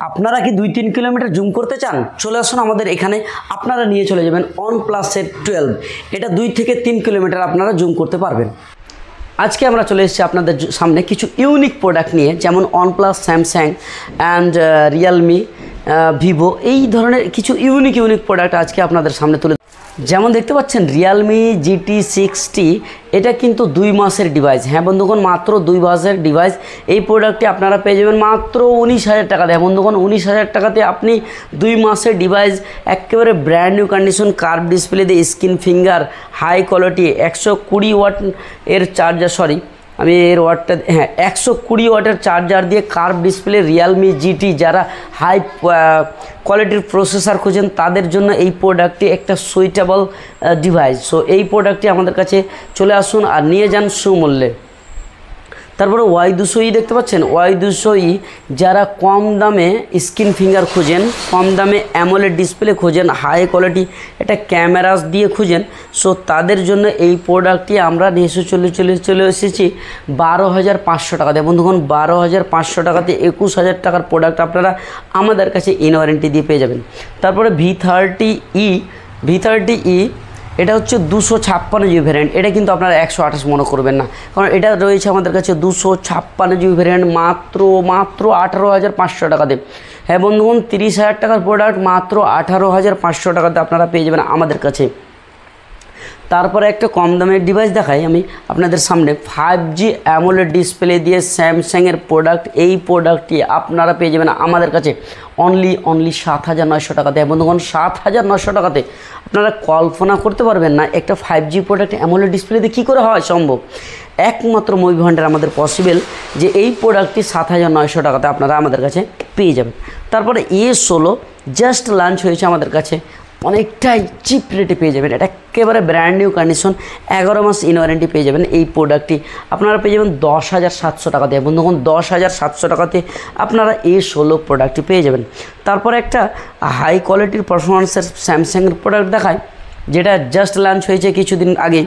আপনারা কি 2-3 kilometre zoom করতে চান? চলে আসুন আমাদের এখানে, আপনারা নিয়ে চলে যাবেন OnePlus 12। এটা 2 থেকে 3 কিলোমিটার আপনারা জুম করতে পারবেন। আজকে আমরা চলে এসেছি আপনাদের সামনে কিছু ইউনিক প্রোডাক্ট নিয়ে, যেমন OnePlus, Samsung and Realme, Vivo, এই ধরনের কিছু ইউনিক প্রোডাক্ট আজকে আপনাদের সামনে তুলে। যেমন দেখতে পাচ্ছেন রিয়েলমি GT60, এটা কিন্তু 2 মাসের ডিভাইস। হ্যাঁ বন্ধুগণ, মাত্র 2 মাসের ডিভাইস। এই প্রোডাক্টটি আপনারা পেয়ে যাবেন মাত্র 19,000 টাকাতে। হ্যাঁ বন্ধুগণ, 19,000 টাকাতে আপনি 2 মাসের ডিভাইস একেবারে brand new condition, curve display দিয়ে, screen finger, high quality, 120 watt এর চার্জার, আমি এর ওয়াটটা 120 ওয়াটের চার্জার দিয়ে কার্ভ ডিসপ্লে রিয়েলমি GT, যারা হাই কোয়ালিটির প্রসেসর খুঁজেন তাদের জন্য এই প্রোডাক্টটি একটা সুইটেবল ডিভাইস। সো এই প্রোডাক্টটি আমাদের কাছে চলে আসুন আর নিয়ে যান সুমূল্যে। তারপরে Y200E দেখতে পাচ্ছেন, Y200E যারা কম দামে স্ক্রিন ফিঙ্গার খুঁজেন, কম দামে অ্যামোলেড ডিসপ্লে খুঁজেন, হাই কোয়ালিটি এটা ক্যামেরাস দিয়ে খুঁজেন, সো তাদের জন্য এই প্রোডাক্টটি আমরা নিয়ে চলে এসেছি 12,500 টাকাতে। বন্ধুগণ, 12,500 টাকাতে 21,000 টাকার প্রোডাক্ট আপনারা আমাদের কাছে ইন ওয়ারেন্টি দিয়ে পেয়ে যাবেন। তারপরে V30E এটা হচ্ছে 256 জিবি ভ্যারিয়েন্ট। এটা কিন্তু আপনারা 128 মনে করবেন না, কারণ এটা রয়েছে আমাদের কাছে 256 জিবি ভ্যারিয়েন্ট মাত্র 18,500 টাকাতে। হ্যাঁ বন্ধুগণ, 30,000 টাকার প্রোডাক্ট মাত্র 18,500 টাকাতে আপনারা পেয়ে যাবেন আমাদের কাছে। তারপরে একটা কম দামের ডিভাইস দেখাই আমি আপনাদের সামনে, 5G অ্যামোলেড ডিসপ্লে দিয়ে স্যামসাংয়ের প্রোডাক্ট। এই প্রোডাক্টটি আপনারা পেয়ে যাবেন আমাদের কাছে অনলি 7,900 টাকাতে। বন্ধুগণ, 7,900 টাকাতে আপনারা কল্পনা করতে পারবেন না একটা 5G প্রোডাক্ট অ্যামোলেড ডিসপ্লেতে কী করে হয় সম্ভব। একমাত্র মুভি ভান্ডার আমাদের পসিবল যে এই প্রোডাক্টটি 7,900 টাকাতে আপনারা আমাদের কাছে পেয়ে যাবেন। তারপরে A16 জাস্ট লঞ্চ হয়েছে আমাদের কাছে, অনেকটাই চিপ রেটে পেয়ে যাবেন। এটা একেবারে ব্র্যান্ড নিউ কন্ডিশন, 11 মাস ইন ওয়ারেন্টি পেয়ে যাবেন। এই প্রোডাক্টটি আপনারা পেয়ে যাবেন 10,700 টাকাতে। বন্ধুগণ, 10,700 টাকাতে আপনারা A16 প্রোডাক্টটি পেয়ে যাবেন। তারপরে একটা হাই কোয়ালিটির পারফরমেন্সের স্যামসাংয়ের প্রোডাক্ট দেখায়, যেটা জাস্ট লঞ্চ হয়েছে কিছুদিন আগে,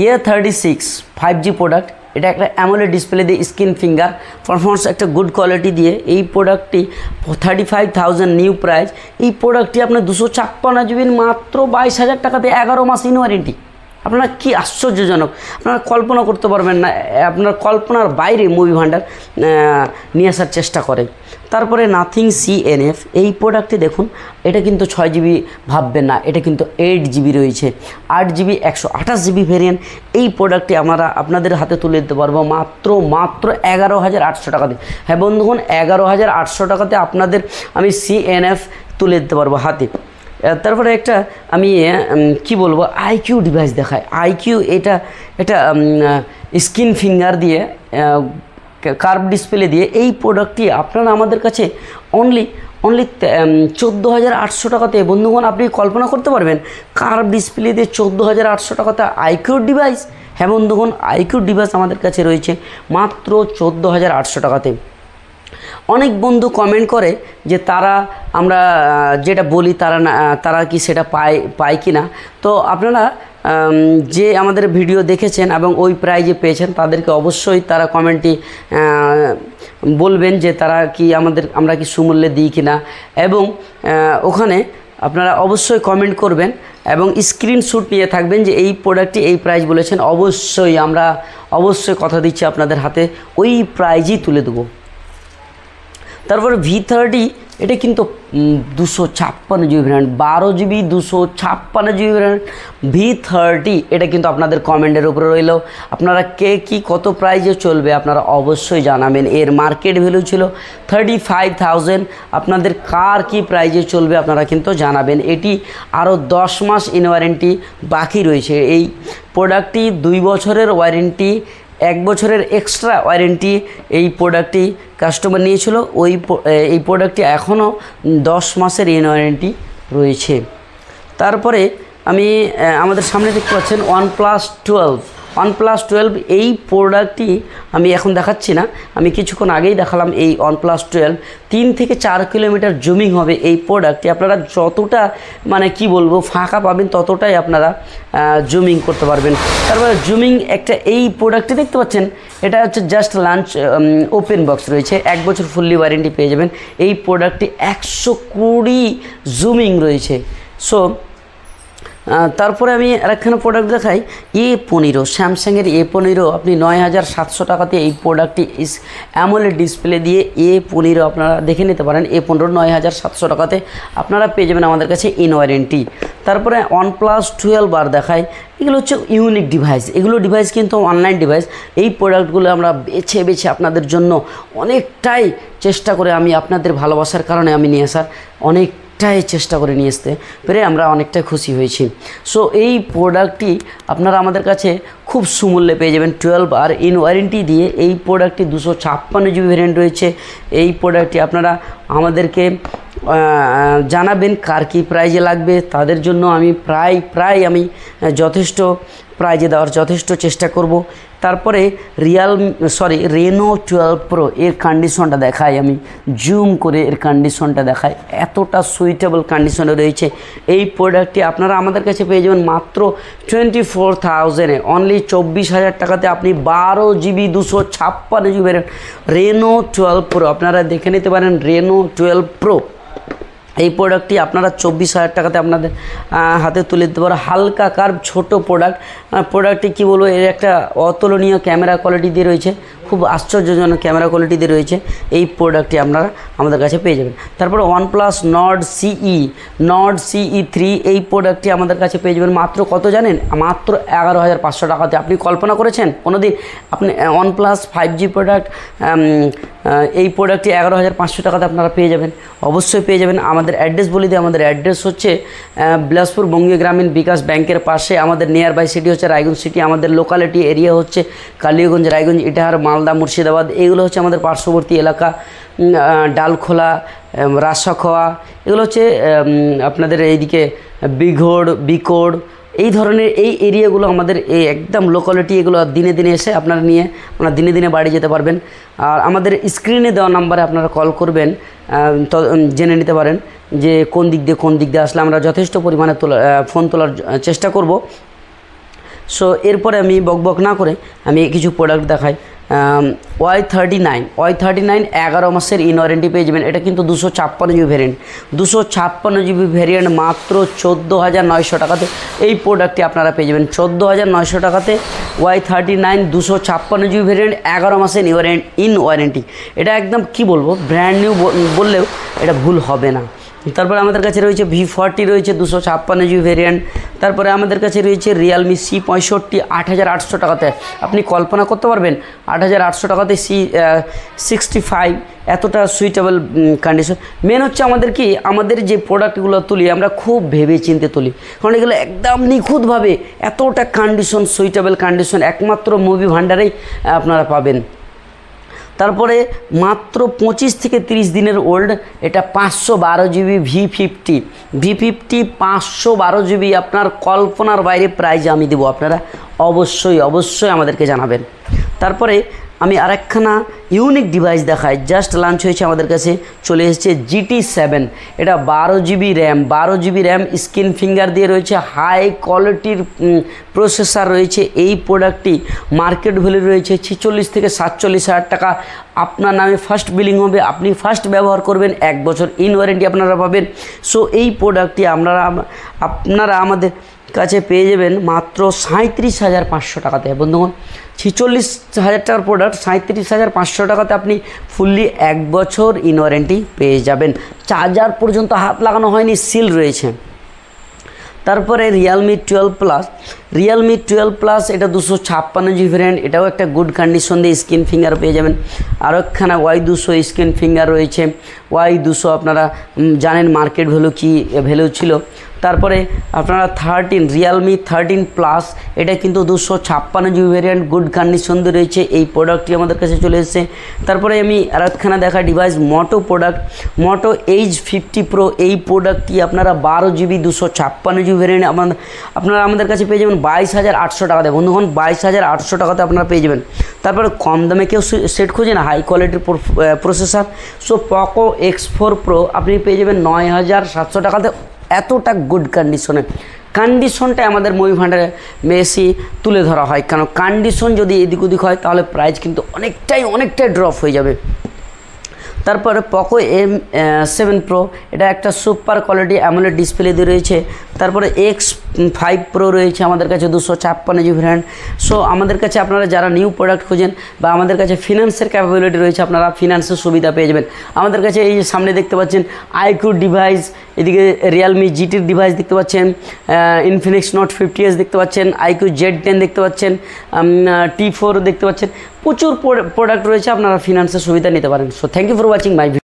A36 5G প্রোডাক্ট। এটা একটা অ্যামোলেড ডিসপ্লে দিয়ে স্ক্রিন ফিঙ্গার, পারফরমেন্স একটা গুড কোয়ালিটি দিয়ে। এই প্রোডাক্টটি 35,000 নিউ প্রাইস। এই প্রোডাক্টটি আপনার 256 জিবির মাত্র 22,000 টাকাতে, 11 মাস ইন ওয়ারেন্টি। আপনারা কি আশ্চর্যজনক, আপনারা কল্পনা করতে পারবেন না, আপনার কল্পনার বাইরে মুভি ভান্ডার নিয়ে আসার চেষ্টা করে। তারপরে নাথিং CNF, এই প্রোডাক্টটি দেখুন, এটা কিন্তু 6 জিবি ভাববেন না, এটা কিন্তু 8 জিবি রয়েছে, 8 জিবি 128 জিবি ভেরিয়েন্ট। এই প্রোডাক্টটি আমরা আপনাদের হাতে তুলে দিতে পারবো মাত্র 11,800 টাকাতে। হ্যাঁ বন্ধুগণ, 11,800 টাকাতে আপনাদের আমি CNF তুলে দিতে পারবো হাতে। তারপরে একটা আমি কি বলবো, IQ ডিভাইস দেখায়। IQ এটা স্ক্রিন ফিঙ্গার দিয়ে, কার্ভ ডিসপ্লে দিয়ে। এই প্রোডাক্টটি আপনারা আমাদের কাছে অনলি 14,800 টাকাতে। বন্ধুগণ, আপনি কল্পনা করতে পারবেন কার্ভ ডিসপ্লে দিয়ে 14,800 টাকাতে IQ ডিভাইস। হ্যাঁ বন্ধুগণ, IQ ডিভাইস আমাদের কাছে রয়েছে মাত্র 14,800 টাকাতে। অনেক বন্ধু কমেন্ট করে যে আমরা যেটা বলি তারা কি সেটা পায় কি না। তো আপনারা যে আমাদের ভিডিও দেখেছেন এবং ওই প্রাইজে পেয়েছেন, তাদেরকে অবশ্যই তারা কমেন্টটি বলবেন যে আমরা কি সুমূল্যে দিই কি না, এবং ওখানে আপনারা অবশ্যই কমেন্ট করবেন এবং স্ক্রিনশট নিয়ে থাকবেন যে এই প্রোডাক্টটি এই প্রাইস বলেছেন। আমরা অবশ্যই কথা দিচ্ছি আপনাদের হাতে ওই প্রাইজই তুলে দেবো। তারপরে V30, এটা কিন্তু 256 GB variant, 12 GB 256 GB variant V30। এটা কিন্তু আপনাদের কমেন্টের উপরে রইল, আপনারা কে কি কত প্রাইজে চলবে আপনারা অবশ্যই জানাবেন। এর মার্কেট ভ্যালু ছিল 35,000, আপনাদের কার কি প্রাইজে চলবে আপনারা কিন্তু জানাবেন। এটি আরও 10 মাস ইন ওয়ারেন্টি বাকি রয়েছে। এই প্রোডাক্টটি 2 বছরের ওয়ারেন্টি, 1 বছরের এক্সট্রা ওয়ারেন্টি এই প্রোডাক্টটি কাস্টমার নিয়েছিল। এই প্রোডাক্টটি এখনও 10 মাসের ইন ওয়ারেন্টি রয়েছে। তারপরে আমি আমাদের সামনে দেখতে পাচ্ছেন OnePlus OnePlus 12 এই প্রোডাক্টটি আমি এখন দেখাচ্ছি না, আমি কিছুক্ষণ আগেই দেখালাম। এই OnePlus 12 3 থেকে 4 কিলোমিটার জুমিং হবে এই প্রোডাক্টটি। আপনারা যতটা মানে কি বলবো ফাঁকা পাবেন ততটাই আপনারা জুমিং করতে পারবেন। তারপরে জুমিং একটা এই প্রোডাক্টটি দেখতে পাচ্ছেন, এটা হচ্ছে জাস্ট লঞ্চ ওপেন বক্স রয়েছে, 1 বছর ফুললি ওয়ারেন্টি পেয়ে যাবেন। এই প্রোডাক্টটি 120 জুমিং রয়েছে। সো তারপরে আমি আরেকখানা প্রোডাক্ট দেখাই, A15 স্যামসাংয়ের A15 আপনি 9700 টাকাতে এই প্রোডাক্টটি অ্যামোলেড ডিসপ্লে দিয়ে A15 আপনারা দেখে নিতে পারেন। A15 9700 টাকাতে আপনারা পেয়ে যাবেন আমাদের কাছে ইন ওয়ারেন্টি। তারপরে OnePlus 12 আর দেখাই, এগুলো হচ্ছে ইউনিক ডিভাইস, এগুলো ডিভাইস কিন্তু অনলাইন ডিভাইস। এই প্রোডাক্টগুলো আমরা বেছে বেছে আপনাদের জন্য অনেকটাই চেষ্টা করে, আমি আপনাদের ভালোবাসার কারণে আমি নিয়ে আসার অনেকটাই চেষ্টা করে নিয়ে আসতে পেরে আমরা অনেকটাই খুশি হয়েছি। সো এই প্রোডাক্টটি আপনারা আমাদের কাছে খুব সুমূল্যে পেয়ে যাবেন 12 আর ইন ওয়ারেন্টি দিয়ে। এই প্রোডাক্টটি 256 জিবি ভ্যারিয়েন্ট রয়েছে। এই প্রোডাক্টটি আপনারা আমাদেরকে জানাবেন কার কী প্রাইজে লাগবে, তাদের জন্য আমি প্রায় যথেষ্ট প্রাইজে দেওয়ার যথেষ্ট চেষ্টা করব। তারপরে রেনো 12 প্রো এর কন্ডিশনটা দেখাই, আমি জুম করে এর কন্ডিশনটা দেখাই, এতটা সুইটেবল কন্ডিশনে রয়েছে। এই প্রোডাক্টটি আপনারা আমাদের কাছে পেয়ে যাবেন মাত্র 24,000-এ, অনলি 24,000 টাকাতে আপনি 12 জিবি 256 জিবি রেনো 12 প্রো আপনারা দেখে নিতে পারেন। রেনো 12 প্রো এই প্রোডাক্টটি আপনারা 24,000 টাকাতে আপনাদের হাতে তুলে দিতে পারো। হালকা কার্ভ ছোট প্রোডাক্টটি কী বলবো, এর একটা অতুলনীয় ক্যামেরা কোয়ালিটি দিয়ে রয়েছে, খুব আশ্চর্যজনক ক্যামেরা কোয়ালিটি দিয়ে রয়েছে। এই প্রোডাক্টটি আপনারা আমাদের কাছে পেয়ে যাবেন। তারপরে OnePlus Nord CE 3 এই প্রোডাক্টটি আমাদের কাছে পেয়ে যাবেন মাত্র কত জানেন, মাত্র 11,500 টাকাতে। আপনি কল্পনা করেছেন কোনোদিন আপনি OnePlus 5G প্রোডাক্ট এই প্রোডাক্টটি 11,500 টাকাতে আপনারা পেয়ে যাবেন? অবশ্যই পেয়ে যাবেন। আমাদের অ্যাড্রেস বলে দিই, আমাদের অ্যাড্রেস হচ্ছে বিলাসপুর বঙ্গীয় গ্রামীণ বিকাশ ব্যাংকের পাশে। আমাদের নিয়ার বাই সিটি হচ্ছে রায়গঞ্জ সিটি, আমাদের লোকালিটি এরিয়া হচ্ছে কালিয়াগঞ্জ, রায়গঞ্জ, ইটাহার, মালদা, মুর্শিদাবাদ। এগুলো হচ্ছে আমাদের পার্শ্ববর্তী এলাকা। ডালখোলা, রাসাখোয়া, এগুলো হচ্ছে আপনাদের এইদিকে বিকোড় এই ধরনের এই এরিয়াগুলো আমাদের এই একদম লোকালিটি। এগুলো দিনে দিনে এসে আপনারা দিনে দিনে বাড়ি যেতে পারবেন। আর আমাদের স্ক্রিনে দেওয়া নাম্বারে আপনারা কল করবেন, জেনে নিতে পারেন যে কোন দিক দিয়ে আসলে আমরা যথেষ্ট পরিমাণে ফোন তোলার চেষ্টা করব। সো এরপরে আমি বকবক না করে আমি কিছু প্রোডাক্ট দেখাই। Y39 11 মাসের ইন ওয়ারেন্টি পেয়ে যাবেন। এটা কিন্তু 256 জিবি ভ্যারিয়েন্ট, 256 জিবি ভ্যারিয়েন্ট মাত্র 14,900 টাকাতে এই প্রোডাক্টটি আপনারা পেয়ে যাবেন। 14,900 টাকাতে Y39 256 জিবি ভ্যারিয়েন্ট 11 মাসের ইন ওয়ারেন্টি। এটা একদম কি বলবো, ব্র্যান্ড নিউ বললেও এটা ভুল হবে না। তারপরে আমাদের কাছে রয়েছে V40 রয়েছে 256 জিবি ভ্যারিয়েন্ট। তারপরে আমাদের কাছে রয়েছে Realme C65 8,800 টাকাতে। আপনি কল্পনা করতে পারবেন 8,800 টাকাতে C65 এতটা সুইটেবল কন্ডিশন। মেন হচ্ছে আমাদের যে প্রোডাক্টগুলো তুলি আমরা খুব ভেবে চিন্তে তুলি, কারণ এগুলো একদম নিখুঁতভাবে এতটা কন্ডিশন, সুইটেবল কন্ডিশন একমাত্র মুভি ভান্ডারেই আপনারা পাবেন। তারপরে মাত্র 25 থেকে 30 দিনের ওল্ড, এটা 512 জিবি V50 512 জিবি আপনার কল্পনার বাইরে প্রাইজ আমি দেবো, আপনারা অবশ্যই আমাদেরকে জানাবেন। তারপরে আমি আরেকখানা ইউনিক ডিভাইস দেখাই, জাস্ট লঞ্চ হয়েছে আমাদের কাছে, চলে এসেছে GT7। এটা 12 জিবি র্যাম স্ক্রিন ফিঙ্গার দিয়ে রয়েছে, হাই কোয়ালিটির প্রসেসর রয়েছে। এই প্রোডাক্টটি মার্কেট ভ্যালু রয়েছে 46 থেকে 47,000 টাকা। আপনার নামে ফার্স্ট বিলিং হবে, আপনি ফার্স্ট ব্যবহার করবেন, 1 বছর ইন ওয়ারেন্টি আপনারা পাবেন। সো এই প্রোডাক্টটি আপনারা আমাদের কাছে পেয়ে যাবেন মাত্র 37,500 টাকাতে। বন্ধুগণ, 46,000 টাকার প্রোডাক্ট 37,500 টাকাতে আপনি ফুললি 1 বছর ইন ওয়ারেন্টি পেয়ে যাবেন। চার্জার পর্যন্ত হাত লাগানো হয়নি, সিল রয়েছে। তারপরে Realme 12 Plus এটা 256 জিবি ভ্যারিয়েন্ট, এটাও একটা গুড কন্ডিশন দিয়ে স্ক্রিন ফিঙ্গার পেয়ে যাবেন। আরও একখানা Y200 স্ক্রিন ফিঙ্গার রয়েছে। Y200 আপনারা জানেন মার্কেট ভ্যালু ছিল তারপরে আপনারা 13 রিয়েলমি 13 প্লাস, এটা কিন্তু 256 জিবি ভ্যারিয়েন্ট, গুড কন্ডিশন দিয়ে রয়েছে। এই প্রোডাক্টটি আমাদের কাছে চলে এসেছে। তারপরে আমি আরেকখানা দেখা ডিভাইস মোটো প্রোডাক্ট, মোটো H50 প্রো। এই প্রোডাক্টটি আপনারা 12 জিবি 256 জিবি ভ্যারিয়েন্ট আপনারা আমাদের কাছে পেয়ে যাবেন 22,800 টাকাতে। বন্ধুগণ 22,800 টাকাতে আপনারা পেয়ে যাবেন। তারপরে কম দামে কেউ সেট খুঁজে না, হাই কোয়ালিটির processor, so Poco X4 pro আপনি পেয়ে যাবেন 9,700 টাকাতে। এতটা গুড কন্ডিশনটা আমাদের মুভি ভান্ডারে বেশি তুলে ধরা হয়, কারণ কন্ডিশন যদি এদিক ওদিক হয় তাহলে প্রাইস কিন্তু অনেকটাই ড্রপ হয়ে যাবে। তারপরে পোকো M7 প্রো, এটা একটা সুপার কোয়ালিটি অ্যামোলেড ডিসপ্লে দিয়ে রয়েছে। তারপরে X5 প্রো রয়েছে আমাদের কাছে 256 জিবি ভ্যারিয়েন্ট। সো আমাদের কাছে আপনারা যারা নিউ প্রোডাক্ট খোঁজেন বা আমাদের কাছে ফিনান্সের ক্যাপাবিলিটি রয়েছে, আপনারা ফিনান্সের সুবিধা পেয়ে যাবেন। আমাদের কাছে এই যে সামনে দেখতে পাচ্ছেন আইকিউ ডিভাইস, এদিকে রিয়েলমি জিটির ডিভাইস দেখতে পাচ্ছেন, ইনফিনিক্স নোট 50s দেখতে পাচ্ছেন, আইকিউ Z10 দেখতে পাচ্ছেন, T4 দেখতে পাচ্ছেন। প্রচুর প্রোডাক্ট রয়েছে, আপনারা ফিনান্সের সুবিধা নিতে পারেন। So thank you for watching my video.